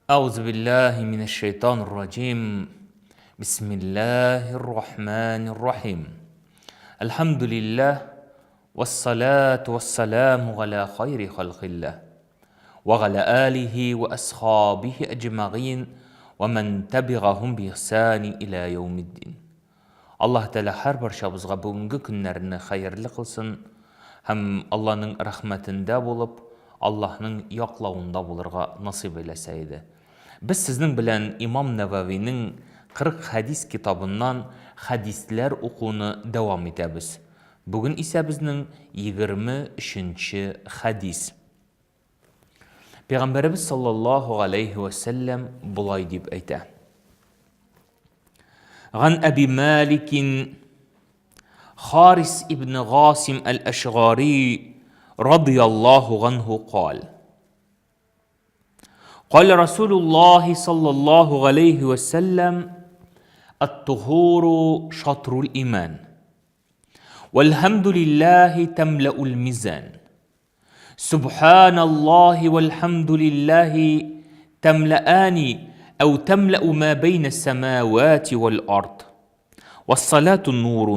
أعوذ بالله من الشيطان الرجيم بسم الله الرحمن الرحيم الحمد لله والصلاة والسلام على خير خلق الله وعلى آله وأصحابه أجمعين ومن تبعهم بإحسان إلى يوم الدين. Allah Teala her barşabızga bugünkü günlerini hayırlı kılsın. Hem Allah'ın rahmetinde bulup, Allah'ın yoqlawında bulurga nasip eyleseydi. Biz sizin bilen İmam Nevevi'nin 40 hadis kitabından hadisler okunu devam ederiz. Bugün ise bizning 23. hadis. Peygamberimiz sallallahu aleyhi ve sellem bulay deb aytadi. عن أبي مالك حارس ابن غاسم الأشعري رضي الله عنه قال قال رسول الله صلى الله عليه وسلم الطهور شطر الإيمان والحمد لله تملأ الميزان سبحان الله والحمد لله تملأان أو تملأ ما بين السماوات والأرض والصلاة نور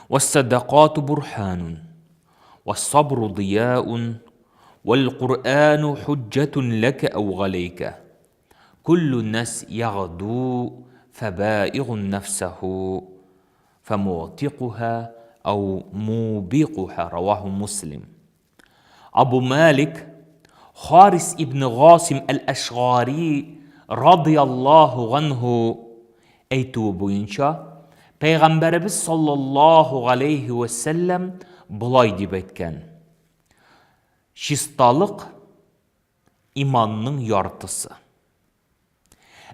والصدقات برهان والصبر ضياء والقرآن حجة لك أو عليك كل الناس يغدو فبائغ نفسه فمعتقها أو موبقها رواه مسلم. أبو مالك Haris İbni Gasim el-Eşgari radıyallahu anhu eytuğu boyunca Peygamberimiz sallallahu aleyhi ve sellem bulay deb aytgan. Şistalık imanның yartısı.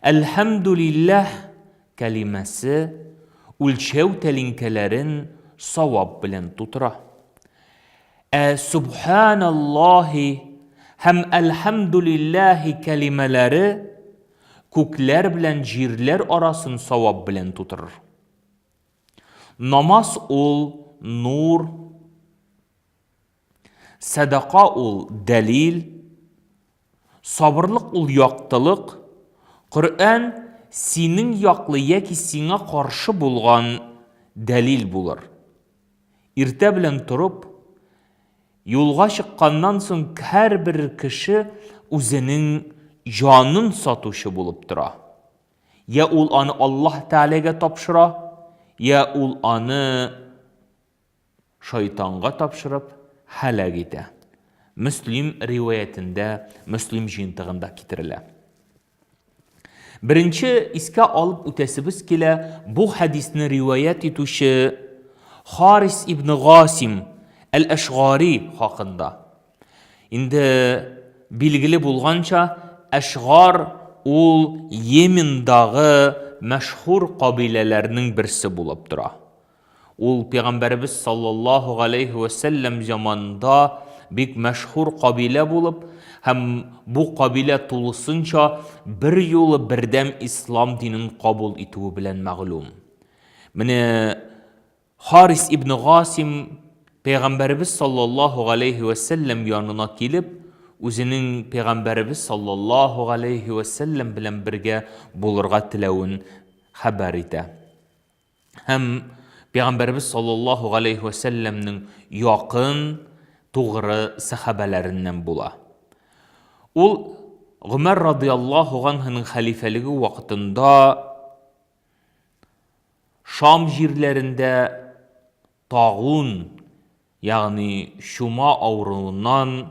Elhamdülillah kelimesi ölçev telinkelerin savab bilen tutura. Subhanallahi hem elhamdülillahi kelimeleri kökler bilen jirler arasın savab bilen tuturur. Namaz ol nur, sadaka ol delil, sabırlık ol yaktılık, Kur'an senin yaklı yeki sine karşı bulgan delil bulur. İrte bilen turup, yolga çıqqandan soň her bir kişi özünün canın satuşu bulup tura. Ya ol anı Allah Teala'ga tapşıra, ya ol anı şeytanga tapşırıp halak ete. Müslim rivayetinde, Müslim jintığında kitirilär. Birinci iske alıp ötesimiz kile bu hadisini rivayet etuşi Haris İbni Gasim El-Eşgari hakkında. Indi bilgili bulgança Eşgar ol Yemen dağı meşhur kabilelerinin birisi bulup dura. Ol Peygamberimiz sallallahu aleyhi ve sellem zamanında bik meşhur kabile bulup hem bu kabile tulusınca bir yolu birdem İslam dinini kabul etüü bilen mağlum. Mine Haris İbni Gasim Peygamberimiz sallallahu aleyhi ve sellem yanına gelip özünün Peygamberimiz sallallahu aleyhi ve sellem bilen birge bulurga tilawun haber ete. Hem Peygamberimiz sallallahu aleyhi ve sellem'nin yakın doğru sahabelerinden bula. Ol Ömer radıyallahu anh'ın halifeliği vaktinde Şam jirlerinde tağun yani şuma avruğundan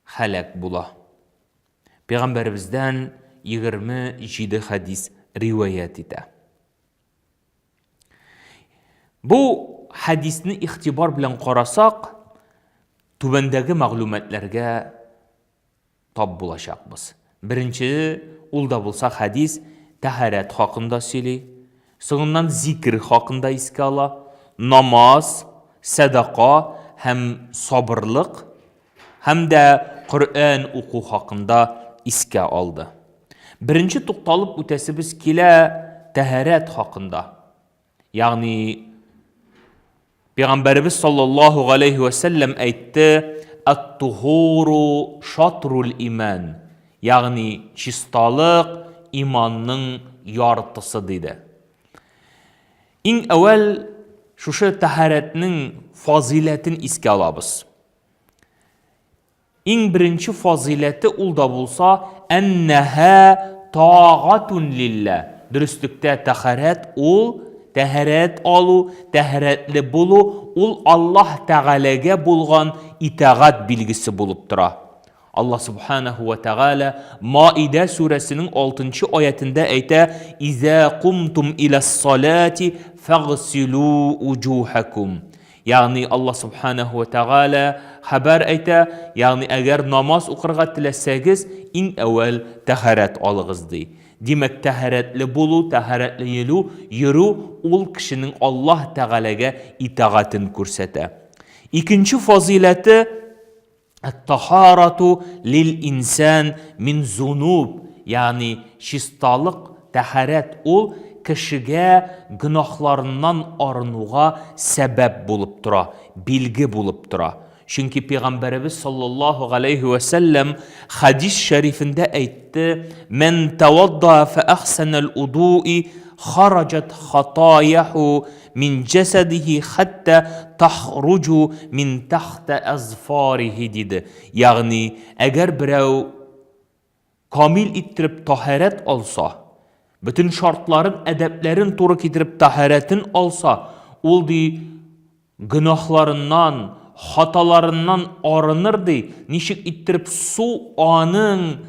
halak bula. Peygamberimizden 27 hadis rivayet ede. Bu hadisni ihtibar bilen qarasak, tübendeki maglumatlarga tab bulaşakmız. Birinci, ulda bulsak hadis, taharet hakkında söyley, sonundan zikir hakkında iske ala, namaz, sadaka hem sabırlık hem de Kur'an oku hakkında iske aldı. Birinci tuqtalıp ötesimiz kile taharet hakkında. Yani Peygamberimiz sallallahu aleyhi ve sellem aytdı: ат-тухуру шатрул иман. Ягъни чисталык иманның яртысы диде. Иң әүвәл шушы тәһарәтнең фазиләтен искә алабыз. Иң беренче фазиләте ул да булса, әннәһә тағатун лиллә. Дөрестлектә тәһарәт ул, тәһарәт алу, тәһарәтле булу, ул Аллаһ Тәгаләгә булган итәгать билгесе булып тора. Аллаһ Субханаһу ва Тәгалә Маида сүрәсенең 6-нчы аятында әйтә: "Иза кумтум илас-салати фагсилу уҗухакум." Ягъни Аллаһ Субханаһу ва Тәгалә хәбәр әйтә, ягъни әгәр намаз укырга теләсәгез, иң әүвәл тәһарәт алыгыз ди. Димәк, тәһарәтле булу, тәһарәтле йөрү ул кешенең Аллаһ Тәгаләгә итәгатен күрсәтә. Икенче фазиләте ат-тахарату лил-инсан мин зунуб. Ягъни чисталык, тәһарәт ул кешегә гөнаһларыннан арынуга сәбәп булып тора, билге булып тора. Чөнки Пәйгамбәрбез саллаллаһу алейхи ва саллям хадис шәрифендә әйтте: "Мен тавадда фа ахсанал удуи харajat хатаяху мин джасадихи хатта тахруджу мин тахта азфарихи" диде. Ягъни, әгәр берәү камил иттереп тахарат алса, bütün шартларын, әдәпләрен туры китереп тахаратын алса, ул ди гөнаһларыннан, хаталарыннан арыныр ди. Ничек иттереп су аның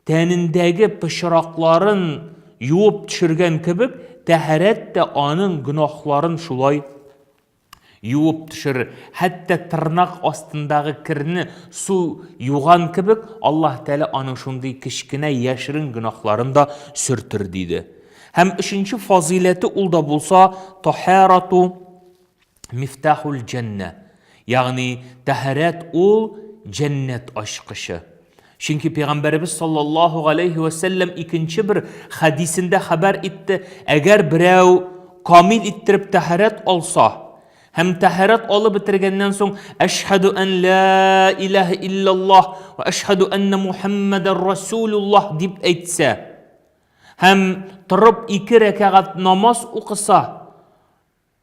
тәнендәге пычракларын юып төшергән кебек, тәһарәт тә аның гөнаһларын шулай юып төшерер. Хәтта тырнак астындагы кирне су юган кебек, Аллаһ Тәала аның шундый кичкенә яшерен гөнаһларын да сүртер диде. Һәм өченче фазиләте ул да булса, тахарату мифтахул җанна. Ягъни тәһарәт ул җәннәт ачкычы. Чөнки Пәйгамбәрбез саллаллаһу алейхи ва саллям икенче бер хадисендә хәбәр итте: әгәр берәү камил иттереп тәһарәт алса, һәм тәһарәт алып бетергәннән соң ашһаду ан ла илаха иллаллаһ ва ашһаду анна мухаммадар расулуллаһ дип әйтсә, һәм торып 2 рәкәгать намаз укыса,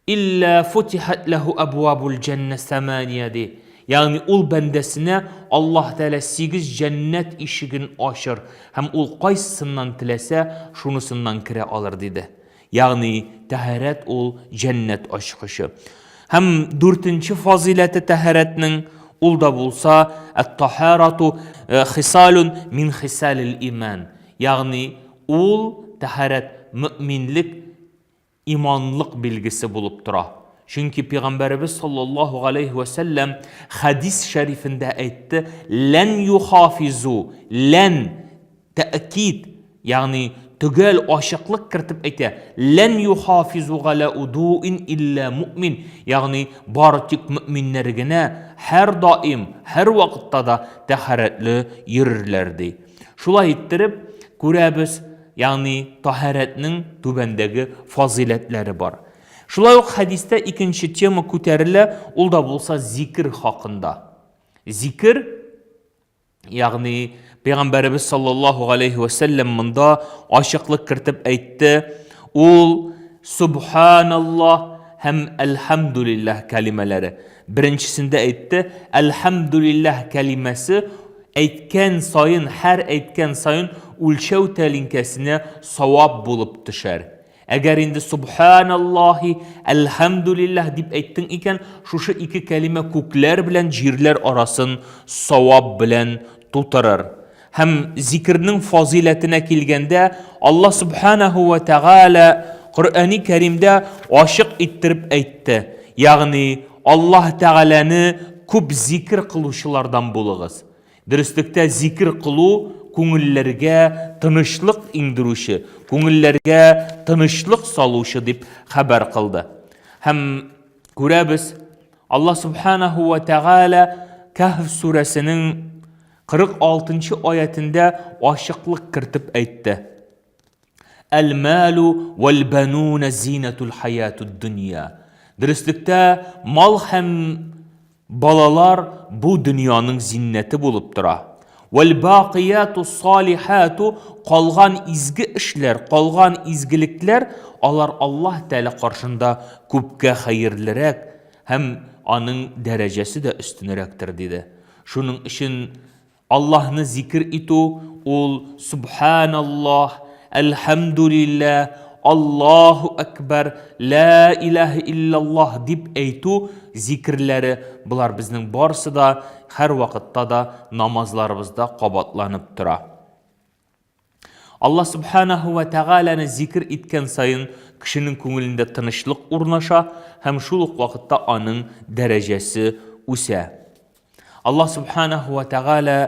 илля футихат лаху абвабул җанна самания ди. Ягъни ул бәндәсенә Аллаһ Тәала 8 җәннәт ишеген ачыр, һәм ул кайсысыннан теләсә, шунысыннан керә алыр диде. Ягъни тәһарәт ул җәннәт ачкычы. Һәм 4-нче фазиләте тәһарәтнең ул да булса, ат-тахарату хисалун мин хисалил иман. Ягъни ул тәһарәт мөэминлек, иманлык билгесе булып тора. Чөнки Пәйгамбәрбез саллаллаһу алейхи ва саллям хадис шәрифендә әйтте: "Лән юхафизу", лән тәэкид, ягъни төгәл ачыклык кертеп әйтә: "Лән юхафизу ала удуин илля муъмин", ягъни бары тик мөэминнәр генә һәр даим, һәр вакытта да тәһарәтле йөрерләр ди. Шулай иттереп күрәбез, ягъни тахарәтнең түбәндәге фазиләтләре бар. Шулай ук хадистә икенче тема күтәрелә, ул да булса зикр хакында. Зикр, ягъни Пәйгамбәрбез саллаллаһу алейхи ва саллям монда ачыклык кертеп әйтте: ул субханаллаһ һәм әлхәмдүлиллаһ кәлимәләре. Беренчесендә әйтте: әлхәмдүлиллаһ кәлимәсе әйткән сайын, һәр әйткән сайын үлчәү тәлинкәсенә савап булып төшәр. Әгәр инде субханаллаһи, әлхәмдүлиллаһ дип әйттең икән, шушы 2 кәлимә күкләр белән җирләр арасын савап белән тутырыр. Һәм зикрнең фазиләтенә килгәндә, Аллаһ Субханаһу ва Тәгалә Коръәни Кәримдә ачык иттереп әйтте. Ягъни Аллаһ Тәгаләне күп зикр кылучылардан булыгыз. Дөрестлектә зикр кылу күңелләргә тынычлык иңдерүче, күңелләргә тынычлык салучы дип хәбәр кылды. Һәм күрәбез, Аллаһ Субханаһу ва Тәгалә Кәһф сүрәсенең 46-нчы аятында ачыклык кертеп әйтте: "Әл-малу вал-бануна зинатул хаятуд дөнья." Дөрестлектә мал һәм Балалар бу дөньяның зиннәте булып тора. Вәл-бақияту салихату, калган изге эшләр, калган изгелекләр, алар Аллаһ Тәала каршында күпкә хәерлерәк һәм аның дәрәҗәсе дә өстенрәктер диде. Шуның өчен Аллаһны зикр итү ул субханаллаһ, әлхәмдүлилләһ, Аллаху әкбәр, ла илаһа иллаллаһ дип әйтү зикрләре, булар безнең барысы да һәр вакытта да намазларыбызда кабатланып тора. Аллаһ субханаһу ва тәгаләне зикр иткән сайын кешенең күңелендә тынычлык урнаша һәм шул ук вакытта аның дәрәҗәсе үсә. Аллаһ субханаһу ва тәгалә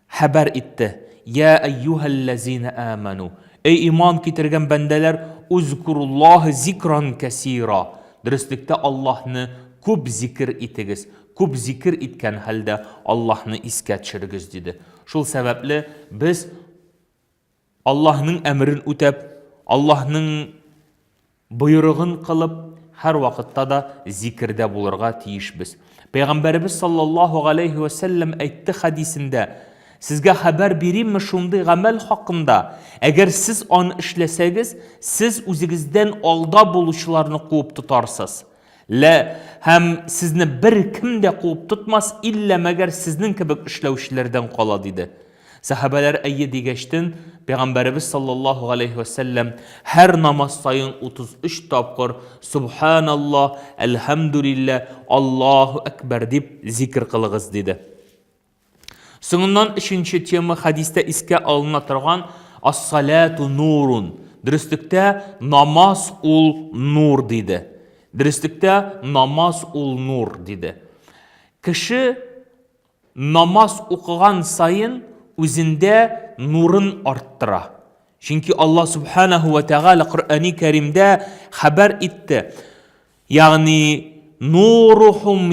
хәбәр итте: Я айюхаллазина аману, эй иман китергән бәндәләр, узкуруллаһ зикран кәсира, дөрестлектә Аллаһны күп зикр итегез, күп зикр иткән хәлдә Аллаһны искә төшерегез диде. Шул сәбәпле без Аллаһның әмрен үтәп, Аллаһның боерыгын кылып, һәр вакытта да зикрдә булырга тиешбез. Пәйгамбәрбез саллаллаһу алейхи ва саллям әйтте хадисендә: Сезгә хәбәр биримме шундый гамәл хакында, әгәр сез аны эшләсәгез, сез үзегездән алда булучыларны куып тотарсыз. Һәм сезне бер кем дә куып тотмас, илля мәгәр сезнең кебек эшләүчеләрдән кала диде. Сахабалар әйе дигәчтен, Пәйгамбәрбез саллаллаһу алейхи ва саллям һәр намаз сайын 33 тапкыр субханаллаһ, әлхәмдүлилләһ, Аллаһу әкбәр дип зикр кылыгыз диде. Соңыннан өченче тема хадистә искә алына торган ас-салату нурун. Дөрестлектә намаз ул нур диде. Дөрестлектә намаз ул нур диде. Кеше намаз укыган сайын үзендә нурын арттыра. Чөнки Аллаһ субханаһу ва тәгалә Коръәни Кәримдә хәбәр итте. Ягъни нурухум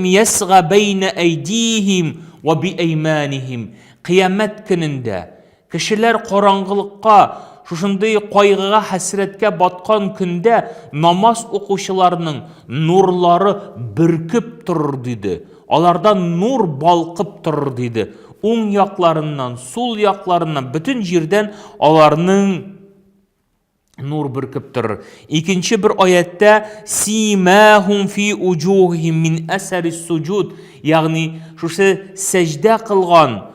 ясга бәйнә әйдихим ва биәйманихим. Кыямәт көнендә кешеләр караңгылыкка, шушындый кайгыга, хәсрәткә баткан көндә намаз укучыларның нурлары бөркеп торыр диде. Алардан нур балкып торыр диде. Уң якларыннан, сул якларыннан, бүтән җирдән аларның нур бөркеп торыр. Икенче бер аятта симахум фи уҗухихим мин асарис суҗуд, ягъни шушы сәҗдә кылган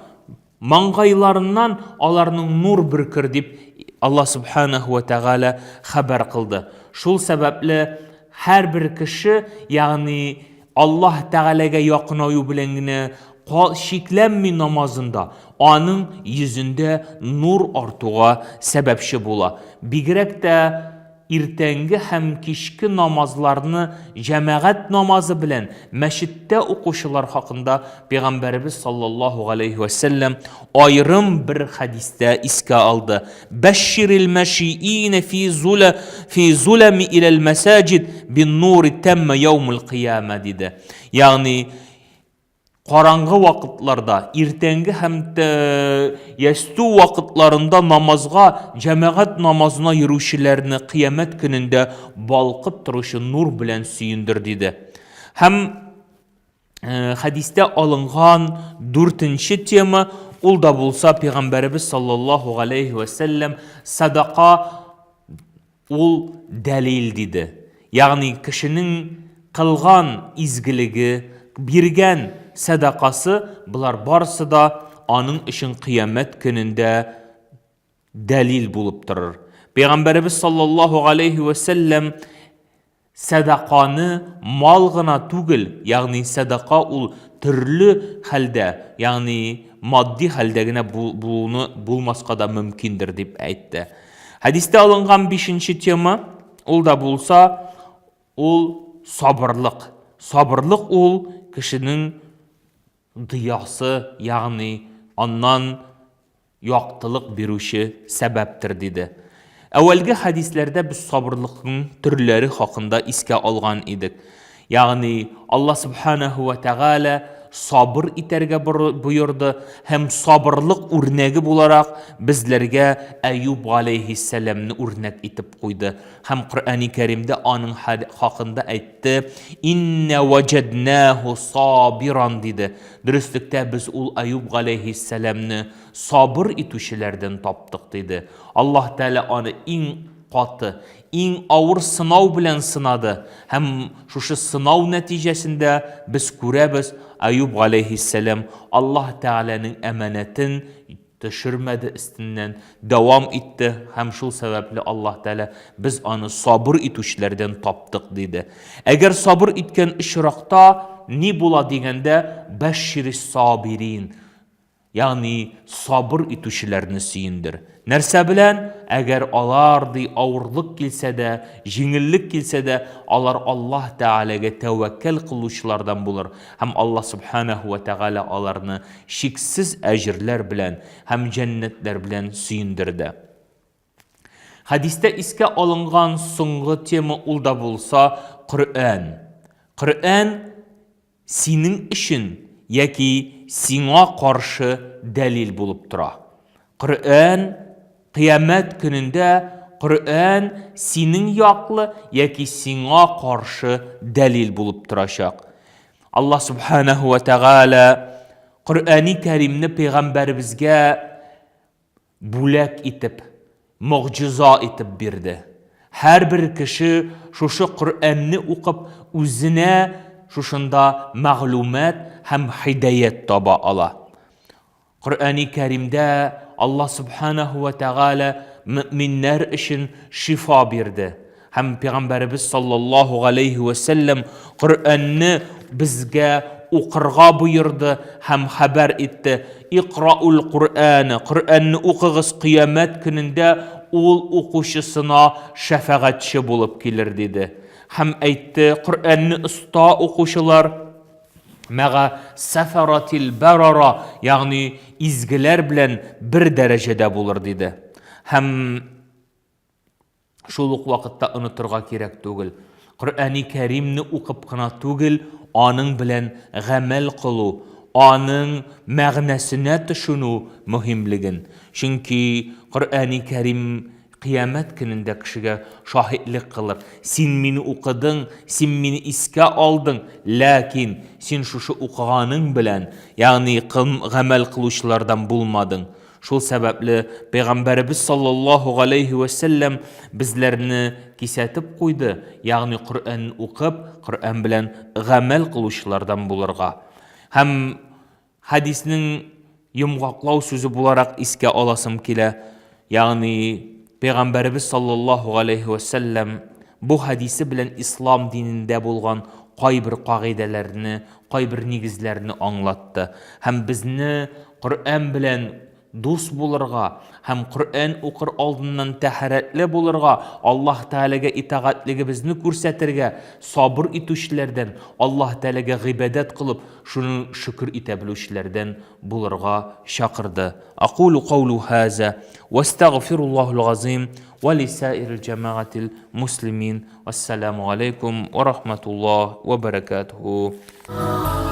маңгайларыннан аларның нур бөркер дип Аллаһ субханаһу ва тәгалә хәбәр кылды. Шул сәбәпле һәр бер кеше, ягъни Аллаһ тәгаләгә якынаю белән генә шикләнми намазында, аның йөзендә нур артуга сәбәпче була. Бигрәк тә иртәнге һәм кичке намазларны җәмәгать намазы белән мәчеттә укучылар хакында Пәйгамбәрбез саллаллаһу алейхи ва саллям айрым бер хадистә искә алды. Бәшширил мәшиин фи зулами илал масаҗид бин нури тамма яумул қияма диде. Ягъни караңгы вакытларда, иртәнге һәм ясту вакытларында намазга, җәмәгать намазына йөрүчеләрне кыямәт көнендә балкып торучы нур белән сөендер диде. Һәм хадистә алынган 4нче тема ул да булса Пәйгамбәрбез саллаллаһу алейхи ва саллям садака ул дәлил диде. Ягъни кешенең кылган изгелеге, биргән садақасы, бұлар барысы да аның үшін қиямет күнінде дәлил болып тұрыр. Пейғамбарыбыз саллаллаху алейхи ва саллям садақаны мал ғана түгіл, яғни садақа ол түрлі хәлдә, яғни мадди хәлдә генә булмасқа да мөмкиндер дип әйтте. Хадистә алынган 5нче тема ул да булса, ул сабырлык. Сабырлык ул кешенең диясы, яғни аннан яктылык бирүче сәбәптер диде. Әвәлге хадисләрдә без сабырлыкның төрләре хакында искә алган идек. Яғни Аллаһ субханаһу ва тәгалә сабыр итәргә боерды һәм сабырлык үрнәге буларак безләргә Әйюб алейхиссаламны үрнәк итеп куйды. Һәм Коръәни Кәримдә аның хакында әйтте: «Инна ваҗаднаху сабиран» диде. Дөрестлектә без ул Әйюб алейхиссаламны сабыр итүчеләрдән таптык диде. Аллаһ Тәала аны иң каты, иң авыр сынау белән сынады. Һәм шушы сынау нәтиҗәсендә без күрәбез, Әйюб алейхиссалам Аллаһ Тәаланың әманәтен төшермәде, өстеннән дәвам итте. Һәм шул сәбәпле Аллаһ Тәала без аны сабыр итүчеләрдән таптык диде. Әгәр сабыр иткән очракта ни була дигәндә, бәшширис сабирин, ягъни сабыр итүчеләрне сөендер. Нәрсә белән? Әгәр алар авырлык килсә дә, җиңеллек килсә дә, алар Аллаһ Тәаләгә тәвәккәл кылучылардан булыр. Һәм Аллаһ Субханаһу ва Тәгалә аларны шиксез әҗрләр белән һәм җәннәтләр белән сөендерде. Хадистә искә алынган соңгы тема ул да булса Коръән. Коръән синең өчен яки сиңа каршы дәлил булып тора. Коръән Кыямәт көнендә Коръән синең яклы яки сиңа каршы дәлил булып торачак. Аллаһ Субханаһу ва Тәгалә Коръәни Кәримне пәйгамбәребезгә бүләк итеп, мугъҗиза итеп бирде. Һәрбер кеше шушы Коръәнне укып үзенә шушында мәгълүмат һәм һидаят таба ала. Коръәни Кәримдә Аллаһ Субханаһу ва Тәгалә мөэминнәр өчен шифа бирде. Һәм Пәйгамбәребез саллаллаһу алейхи ва саллям Коръәнне безгә укырга буйырды һәм хәбәр итте: «Иқраул Коръән, Коръәнне укыгыз, кыямәт көнендә ул укучысына шәфәгатьче булып килер» диде. Һәм әйтте: Коръәнне оста укучылар мәгә сафаратил барара, ягъни изгеләр белән бер дәрәҗәдә булыр диде. Һәм шул ук вакытта онытырга кирәк түгел. Коръәни Кәримне укып кына түгел, аның белән гамәл кылу, аның мәгънәсенә төшенү мөһимлеген. Чөнки Коръәни Кәрим Кыямәт көнендә кешегә шаһидлек кылыр. Син мине укыдың, син мине искә алдың, ләкин син шушы укыганың белән, ягъни гамәл кылучылардан булмадың. Шул сәбәпле Пәйгамбәребез саллаллаһу алейхи ва саллям безләрне кисәтеп куйды, ягъни Коръәнне укып, Коръән белән гамәл кылучылардан булырга. Һәм хадиснең йомгаклау сүзе буларак искә аласым килә, ягъни Пәйгамбәребез саллаллаһу алейхи ва саллям бу хадисе белән ислам динендә булган кайбер кагыйдәләрне, кайбер нигезләрне аңлатты. Һәм безне Коръән белән дус булырга һәм Коръән укыр алдыннан тәһарәтле булырга, Аллаһ Тәаләгә итагатьлегебезне күрсәтергә, сабыр итүчеләрдән, Аллаһ Тәаләгә гыйбадәт кылып, шуны шөкр итә белүчеләрдән булырга чакырды. Aqulu qawlu hadha wastaghfirullahu al-azim wa li sa'iril jama'atil muslimin. Wassalamu alaykum wa rahmatullahi wa barakatuh.